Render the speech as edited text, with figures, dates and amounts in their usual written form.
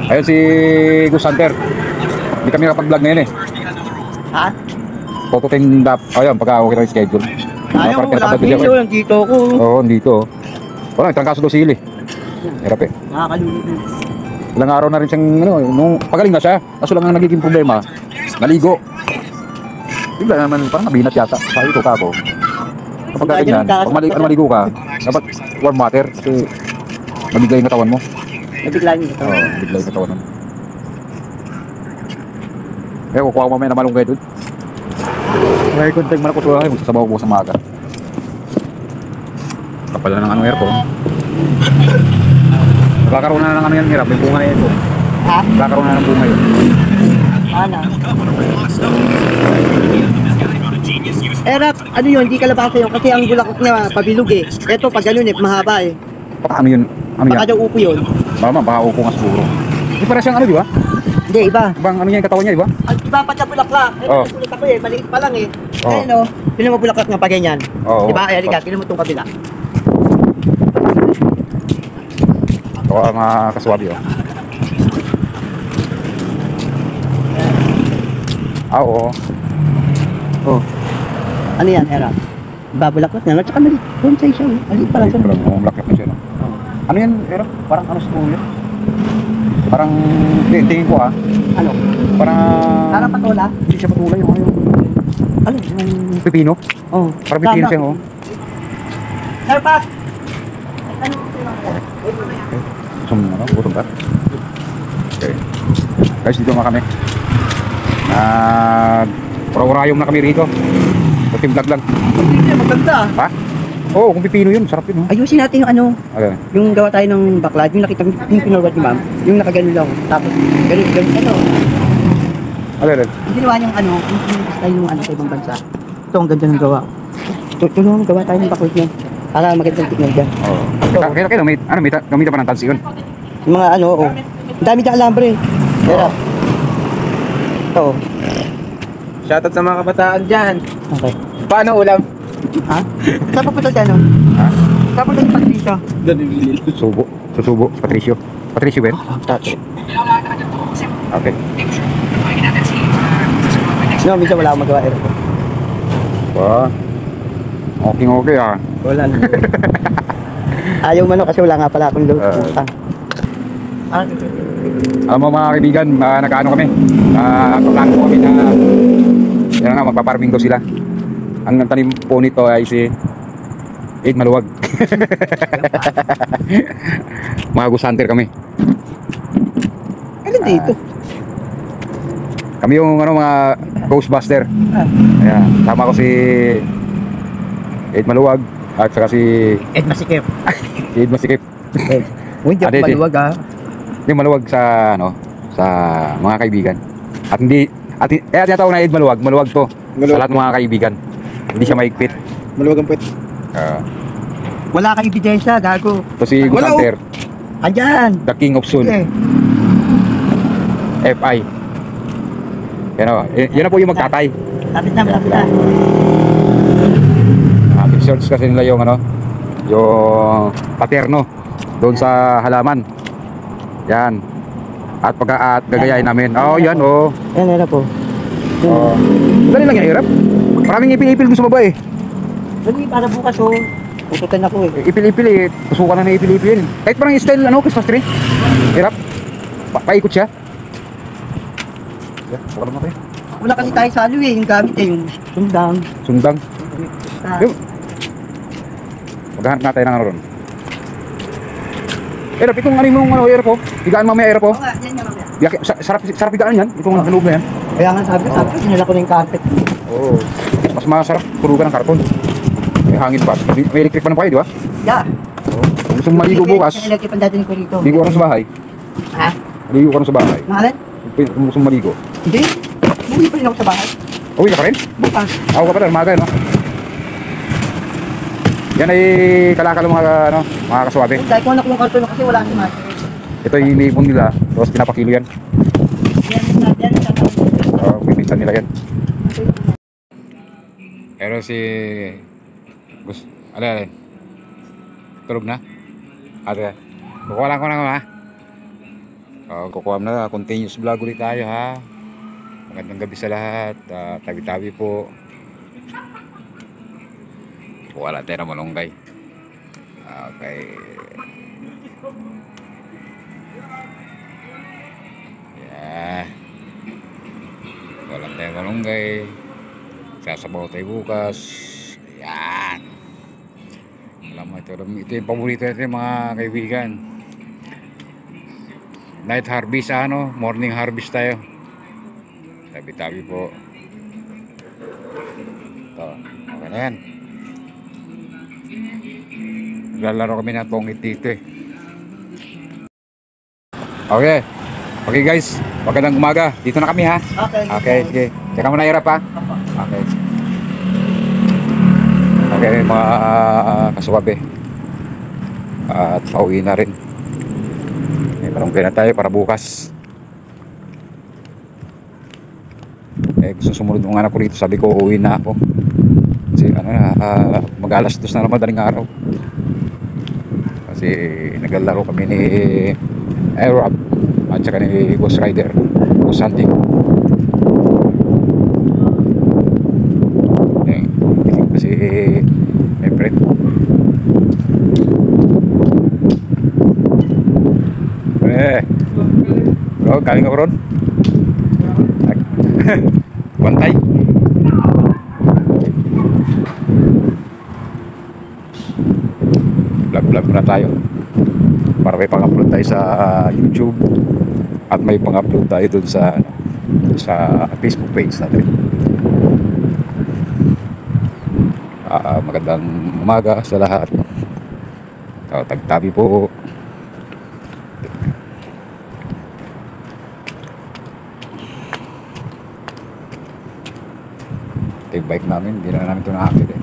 Ayun si Gus Hunter. Hindi kami nakapag-vlog ngayon eh. Ha? Tututin dap. Ayun, pagka okay na yung schedule. Ayaw ko, lagi yun. Nandito ako. Oo, dito. Wala, trangkaso daw sili. Hirap eh. Nakakalulog. Ilang araw na rin siyang, nung pagaling na siya. Kaso lang ang nagiging problema, naligo. Bigla naman, parang nabinat yata. Sabi ko kako. Kapag ganyan, pag maligo ka, dapat warm water. Kasi mabigla yung katawan mo. Nabigla yung katawan. Oo, mabigla yung katawan mo. Eh, kukuha ko mamaya na malunggay doon. May konting malakutuwa kayo, magsasabaw ko sa maga. Kapal na ng aircon. Magkakaroon na ng ano yan, hirap. May bunga na yan ito. Ha? Magkakaroon na ng bunga yun. Ano? Rap, ano yun, hindi kalabasa yun kasi ang bulakot niya pabilog eh. Ito pag ganun eh, mahaba eh. Baka ano yun? Ano Baka yan? daw upo yun. Baka upo nga siguro. Hindi para siyang ano, di ba? Hindi, iba. Ibang ano niya yung katawan niya, di ba? Ang iba pa sa bulaklak. Oh. Sulit ako eh, maliit pa lang eh. Oh. Ayun o, pinuha mo bulaklak nga pa ganyan. Oo. Diba? Ay, halika, pinuha mo itong kabila. Ito ang kaswabi, oh. Oo. Oh. Ano yan, Era? Babulaklak na, at saka maliit. Bonsai siya, maliit pa lang siya. Black na siya, no? Ano yan, Ero? Parang ano sa tuloy? Parang, tingin ko Ano? Parang patola? hindi siya patulay yung ano. Ano? Yung pipino? Oh. Parang pipino siya, oh. Narpak! Ano? Gutom ba? Okay. Guys, dito nga kami. Ura-urayong na kami rito. Puting vlog lang. Hindi, maganda. Ha? Oo, kung pipino yun, sarap yun, oh. Ayusin natin yung ano, Okay. yung gawa tayo ng baklad, yung nakita yung pinawad ni ma'am, yung nakagano lang, tapos ganun, ano, Okay. yung ginawa niyang ano, yung style yung ano sa ibang bansa. Ito, ang ganda ng gawa. Tulungan gawa tayo ng baklad niya, para magandang tignan dyan. Oo. Kaya may gamitan pa ng tansi yun. Yung mga ano, oh, ang dami na alambre. Pero, ito, Shoutout sa mga kabataan dyan. okay. Paano ulam? Ha? Saan papunta dyan, no? Ha? Saan papunta si Patricia? Susubo. Patricio ba yun? Tato. Okay. No, minsan wala akong magawa, Eric. Okay ah. Wala na. Ayaw man kasi wala nga pala akong utang. Alam mo mga kaibigan, nagkaano kami. Paplano kami na yan nga, magpaparming daw sila. Ang tanim po nito ay si Ed Maluwag. Mga Gus Hunter kami. Alin dito? Kami yung mga Ghostbuster. Ayan, tama ko si Ed Maluwag at saka si Ed Masikip. si Ed Masikip. Uy, di ako maluwag ha. Yung maluwag sa sa mga kaibigan. At kaya tinatawag na Ed Maluwag to sa lahat ng mga kaibigan. Hindi siya maigpit. Maluwag ang puwet. Wala kang ebidensya, gago. Ito si Gus Hunter, Andyan. the King of Soul. Okay. FI. Yan na po yung magtatay. Lapit na. Search kasi nila yung yung paterno doon sa halaman. Yan. At gagayain namin. Yan oh. Yan, era po. Dali lang yan, hirap. Maraming ipil-ipil sa baba eh. Dali, para bukas oh. Pututan ako eh. Ipil-ipil eh. Tusukan na ipil-ipil. Kahit parang style Christmas tree. Hirap. Paikot siya. Buka naman kayo. Wala kasi tayo sa eh. Yung gamit eh. Yung sundang. Yung maghahanap na tayo ng ron. Erap, itong air po. Higaan mamaya air po. Oo nga, yan nga mamaya. Sarap higaan yan. Itong loob na yan. Kaya nga sabi ko, sinala ko na yung carpet. Oo. Mas masarap turugan ng karton. May hangin pa. May electric pa na kayo, di ba? Yeah. Kung gusto mong maligo bukas, Sinalagay pa dati ko rito. ligo ka rin sa bahay. Ha? Maligo ka rin sa bahay. Mahalan? Kung gusto mong maligo. Hindi. Bumili pa rin ako sa bahay. Uwi ka pa rin? Bukas. Ako ka pa rin, umaga, no? Yan ay kalakal mga kaswabe. Dahil ko anak yung karton kasi wala si Mati. Ito yung iniipon nila, tapos pinapakilo yan. Yan. Pipinsan nila yan. Pero si Gus, alay. Tulog na? Ate, kukuha lang ko na ha. Kukuha na, continuous vlog ulit tayo ha. Magandang gabi sa lahat. Tabi-tabi po. Wala tayo na malunggay. Okay. Yeah. Wala tayo malunggay. Sasabaw tayo bukas. Yan. Alam mo ito yung paborito natin mga kaibigan. Night harvest morning harvest tayo. Tabi-tabi po. Ito, okay na yan. Naglalaro kami ng pongit dito eh. Okay. Okay guys, magandang umaga. Dito na kami ha. Okay, sige. Teka mo na hirap ha. Okay. Okay mga kasuwabe. At pauwi na rin. May palunggay na tayo para bukas. Gusto sumunod ng anak ko rito. Sabi ko uuwi na ako. Kasi mag-alas 2 na naman daling araw. Kasi naglalaro kami ni Airwrap at saka ni Ghost Rider, Ghost Hunting. Kasi may friend. Galing ako ron. Bantay. Vlog na tayo para may pang-upload tayo sa YouTube at may pang-upload tayo dun sa Facebook page natin. Magandang umaga sa lahat. Tagtabi po. Ito yung bike namin, hindi na namin ito nakakit eh.